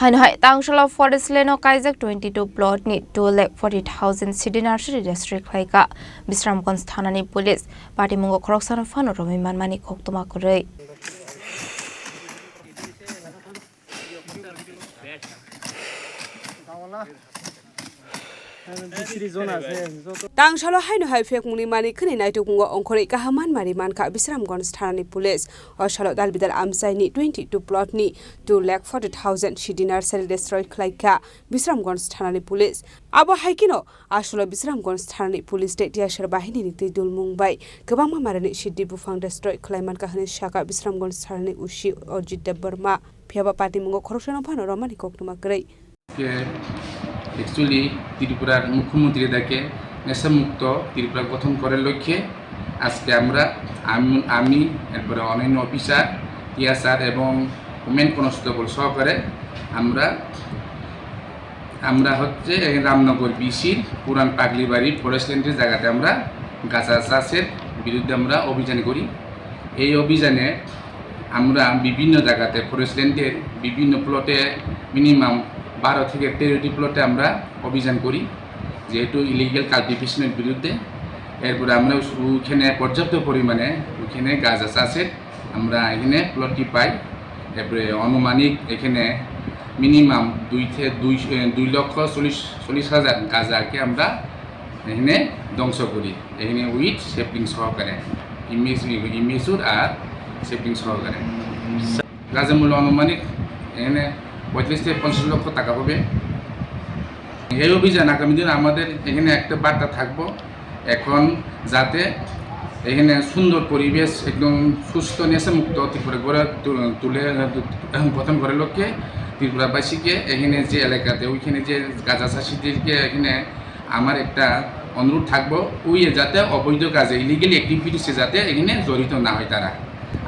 Haino Tangsalo Forest Leno Kaijak 22 Plotni 2,40,000 Siddi Nursery District Khlaikha Bisramganj ThananiPolice Patimungo Khoroksano Phano Romwi Manmani Koktwma Kwrwi Tangsalo Haino Haifek Manmani Khani Naitukungo Onkore Kahaman Mariman Ka Bisramganj ThananiPolice Oshalo Dalbidal Amsaini 22 Plotni 2,40,000 Siddi Nursery District Khlaikha Bisramganj ThananiPolice Abo Haikino Asholo Bisramganj ThananiPolice Tiashar Bahini Nikti Dul Mumbai Gabang Mamarani Siddi Bufang District Khlaiman Kahani Shaka Bisramganj Thanani Ushi Ojit Debarma Phiaba Patimungo Khoroksano Phano Romani Koktwma Kwrwi Actually, Tripura মুখ্যমন্ত্রী তাকে নেশামুক্ত ত্রিপুরা গঠন করার লক্ষ্যে আজকে আমি এরপরে অন্যান্য officer TSR এবং ওমেন কনস্টেবল সহকারে আমরা হচ্ছে রামনগর বিসির পুরান পাগলিবাড়ির ফরেস্ট ল্যান্ডের জায়গাতে আমরা গাঁজা চাষের বিরুদ্ধে আমরা অভিযান করি। এই অভিযানে আমরা বিভিন্ন জায়গাতে ফরেস্ট ল্যান্ডের বিভিন্ন প্লটে মিনিমাম 12 থেকে 13টি প্লটে আমরা অভিযান করি যেহেতু ইলিগাল কাল্টিভেশনের বিরুদ্ধে। এরপরে আমরা ওখানে পর্যাপ্ত পরিমাণে ওখানে গাঁজা চাষের আমরা এখানে প্লটটি পাই। এরপরে আনুমানিক এখানে মিনিমাম 2,40,000 গাঁজাকে আমরা এখানে ধ্বংস করি এখানে উইথ সেফটিং সহকারে ইমেজুর আর সেফটিং সহকারে। গাঁজার মূল্য আনুমানিক এখানে 35 থেকে 50 লক্ষ টাকা হবে। এই অভিযান আগামী দিন আমাদের এখানে একটা বার্তা থাকবো এখন যাতে এখানে সুন্দর পরিবেশ একদম সুস্থ নেশামুক্ত ত্রিপুরা গড়ে তুলে গঠন করার লক্ষ্যে ত্রিপুরাবাসীকে এখানে যে এলাকাতে ওইখানে যে গাঁজা চাষিদেরকে এখানে আমার একটা অনুরোধ থাকবো ওই যাতে অবৈধ কাজে ইলিগাল অ্যাক্টিভিটিসে যাতে এখানে জড়িত না হয় তারা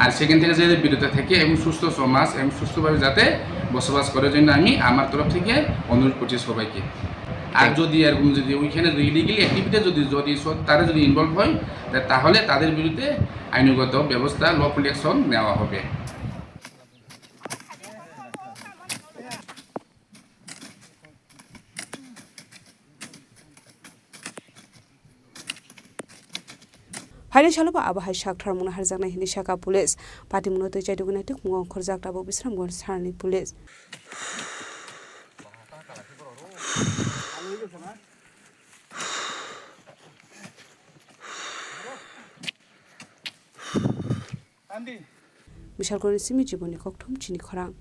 আর সেখান থেকে যাতে বিরত থাকে এবং সুস্থ সমাজ এবং সুস্থভাবে যাতে বসবাস করার জন্য আমি আমার তরফ থেকে অনুরোধ করছি সবাইকে। আর যদি এরকম যদি ওইখানে ইলিগাল অ্যাক্টিভিটি যদি তারা যদি ইনভলভ হয় তাহলে তাদের বিরুদ্ধে আইনগত ব্যবস্থা লফুল অ্যাকশন নেওয়া হবে। Haino Shaloba Abahai Shakthar Muna Harjaknai Hini Shaka Police Patimungo Twijaidugunai Tukmungo Khorjaktabo Bisramganj ThananiPolice Mishal Korni Simi Jiboni Koktwma Chini Khorang